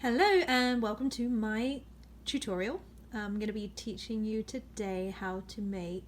Hello and welcome to my tutorial. I'm going to be teaching you today how to make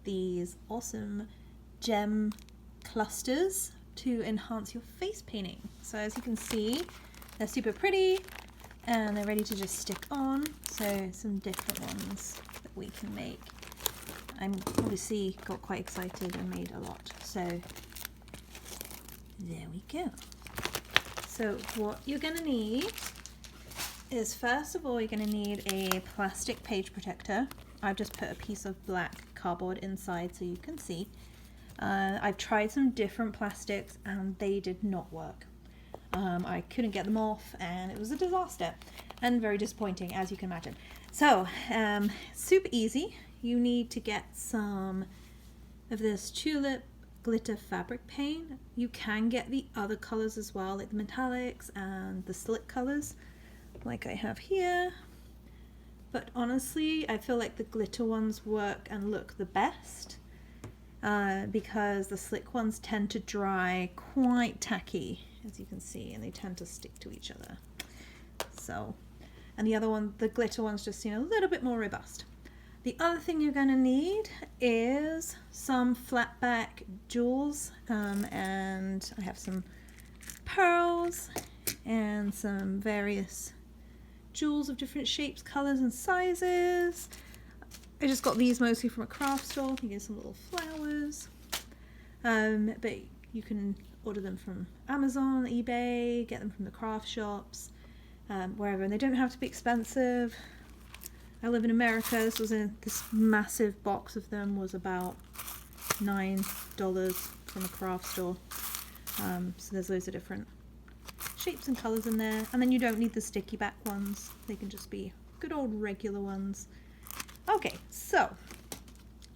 these awesome gem clusters to enhance your face painting. So as you can see, they're super pretty and they're ready to just stick on. So some different ones that we can make. I'm obviously got quite excited and made a lot. So there we go. So what you're going to need is, first of all, you're going to need a plastic page protector. I've just put a piece of black cardboard inside so you can see. I've tried some different plastics and they did not work. I couldn't get them off and it was a disaster and very disappointing, as you can imagine. So super easy. You need to get some of this Tulip glitter fabric paint. You can get the other colors as well, like the metallics and the slick colors like I have here, but honestly I feel like the glitter ones work and look the best because the slick ones tend to dry quite tacky, as you can see, and they tend to stick to each other. So, and the other one, the glitter ones, just seem a little bit more robust. The other thing you're going to need is some flat back jewels, and I have some pearls and some various jewels of different shapes, colors and sizes. I just got these mostly from a craft store. You get some little flowers, but you can order them from Amazon, eBay, get them from the craft shops, wherever, and they don't have to be expensive. I live in America. This massive box of them was about $9 from a craft store. So there's loads of different shapes and colors in there, and then you don't need the sticky back ones. They can just be good old regular ones. Okay, so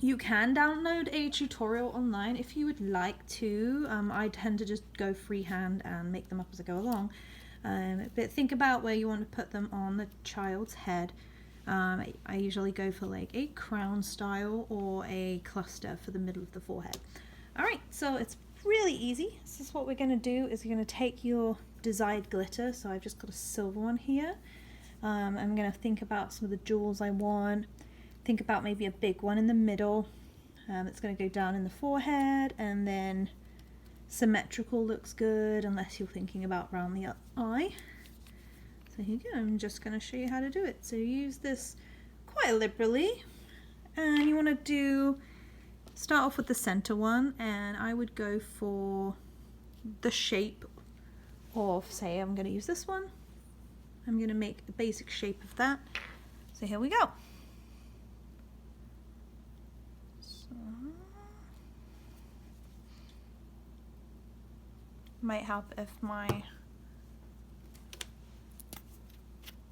you can download a tutorial online if you would like to. I tend to just go freehand and make them up as I go along, but think about where you want to put them on the child's head. I usually go for like a crown style or a cluster for the middle of the forehead. Alright, so it's really easy. This is what we're going to do, is you're going to take your desired glitter. So I've just got a silver one here. I'm going to think about some of the jewels I want. Think about maybe a big one in the middle. It's going to go down in the forehead, and then symmetrical looks good unless you're thinking about around the eye. So here you go. I'm just going to show you how to do it. So you use this quite liberally, and you want to start off with the center one, and I would go for the shape of, say, I'm going to use this one. I'm going to make a basic shape of that. So here we go. So, might help if my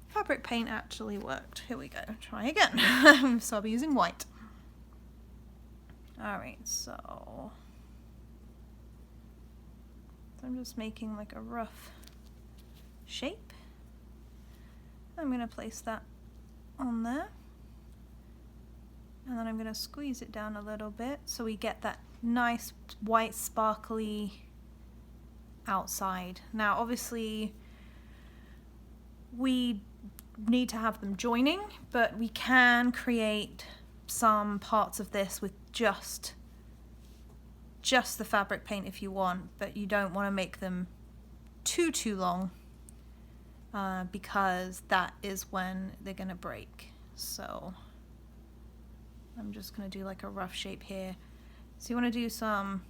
fabric paint actually worked. Here we go. Try again. So I'll be using white. Alright, so I'm just making like a rough shape. I'm going to place that on there, and then I'm going to squeeze it down a little bit so we get that nice white sparkly outside. Now obviously we need to have them joining, but we can create some parts of this with just the fabric paint if you want, but you don't want to make them too long because that is when they're going to break. So I'm just going to do like a rough shape here. So you want to do some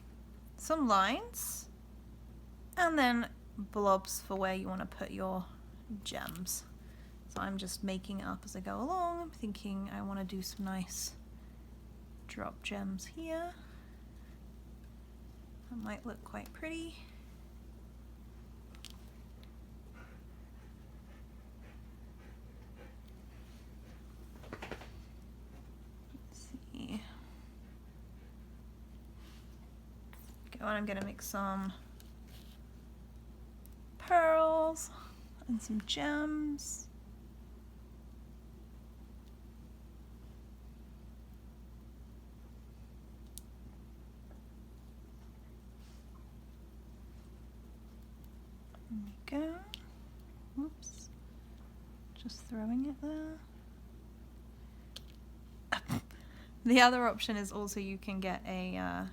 lines and then blobs for where you want to put your gems. So I'm just making it up as I go along. I'm thinking I want to do some nice drop gems here. That might look quite pretty. Let's see. Go on, I'm going to make some pearls and some gems. There we go. Whoops. Just throwing it there. The other option is also you can get a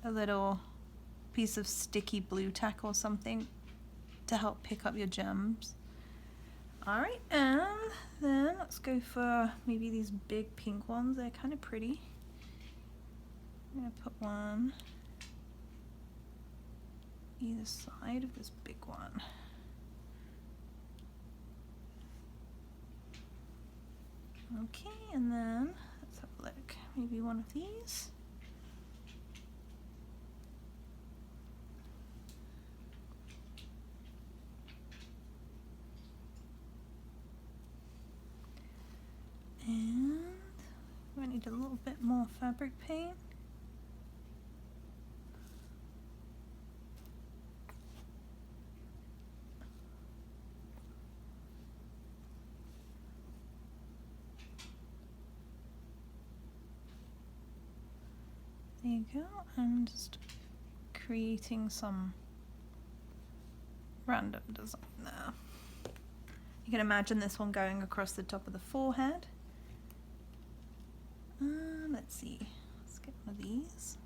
little piece of sticky blue tack or something to help pick up your gems. Alright, and then let's go for maybe these big pink ones. They're kind of pretty. I'm going to put one either side of this big one. Okay, and then let's have a look. Maybe one of these. And I need a little bit more fabric paint. There you go. I'm just creating some random design there. You can imagine this one going across the top of the forehead. Let's see, let's get one of these.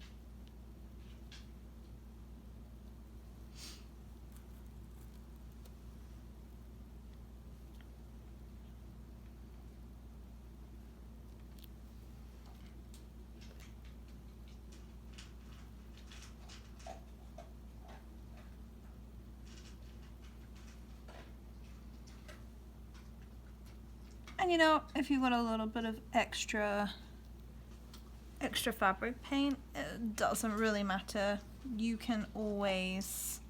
And you know, if you've got a little bit of extra fabric paint, it doesn't really matter. You can always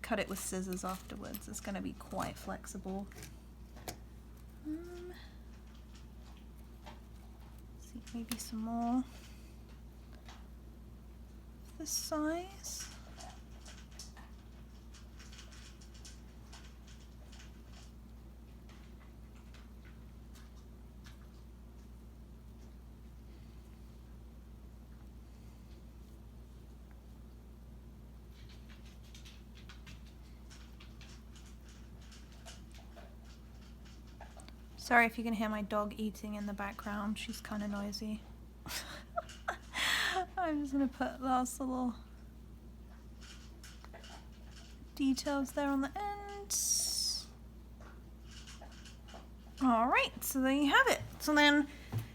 cut it with scissors afterwards. It's going to be quite flexible. See, maybe some more this size. Sorry if you can hear my dog eating in the background, she's kind of noisy. I'm just going to put last little details there on the end. Alright, so there you have it. So then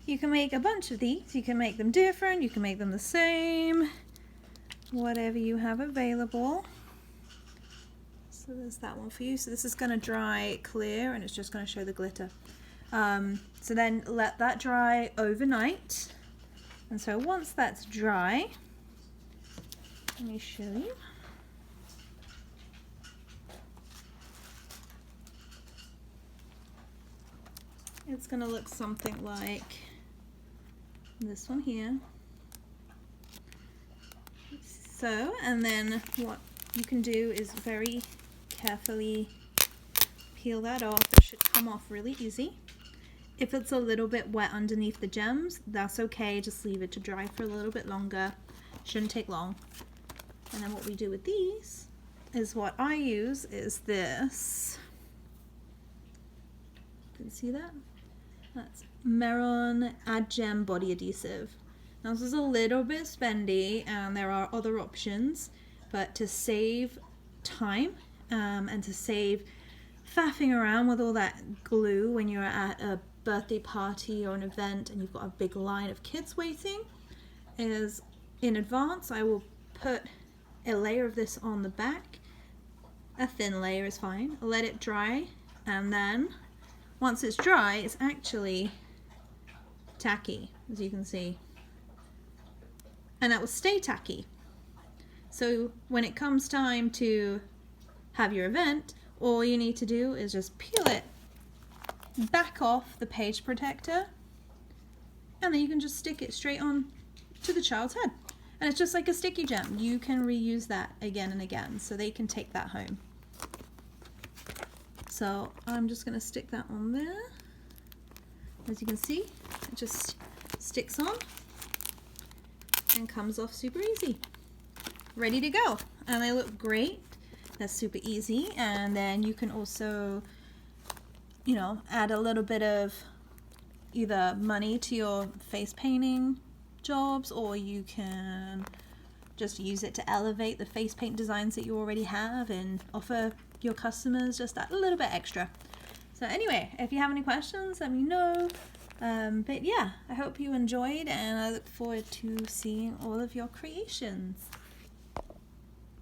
you can make a bunch of these. You can make them different, you can make them the same, whatever you have available. So there's that one for you. So this is going to dry clear and it's just going to show the glitter. So then let that dry overnight. And so once that's dry, let me show you. It's going to look something like this one here. So, and then what you can do is very carefully peel that off. It should come off really easy. If it's a little bit wet underneath the gems, that's okay. Just leave it to dry for a little bit longer. Shouldn't take long. And then what we do with these is what I use is this. Can you see that? That's mehron Adgem body adhesive. Now this is a little bit spendy and there are other options, but to save time and to save faffing around with all that glue when you're at a birthday party or an event and you've got a big line of kids waiting, is in advance I will put a layer of this on the back. A thin layer is fine. Let it dry, and then once it's dry it's actually tacky, as you can see, and that will stay tacky. So when it comes time to have your event, all you need to do is just peel it back off the page protector, and then you can just stick it straight on to the child's head. And it's just like a sticky gem. You can reuse that again and again, so they can take that home. So I'm just going to stick that on there. As you can see, it just sticks on and comes off super easy. Ready to go. And they look great. That's super easy. And then you can also you know, add a little bit of either money to your face painting jobs, or you can just use it to elevate the face paint designs that you already have and offer your customers just that little bit extra. So anyway, if you have any questions, let me know. But yeah, I hope you enjoyed, and I look forward to seeing all of your creations.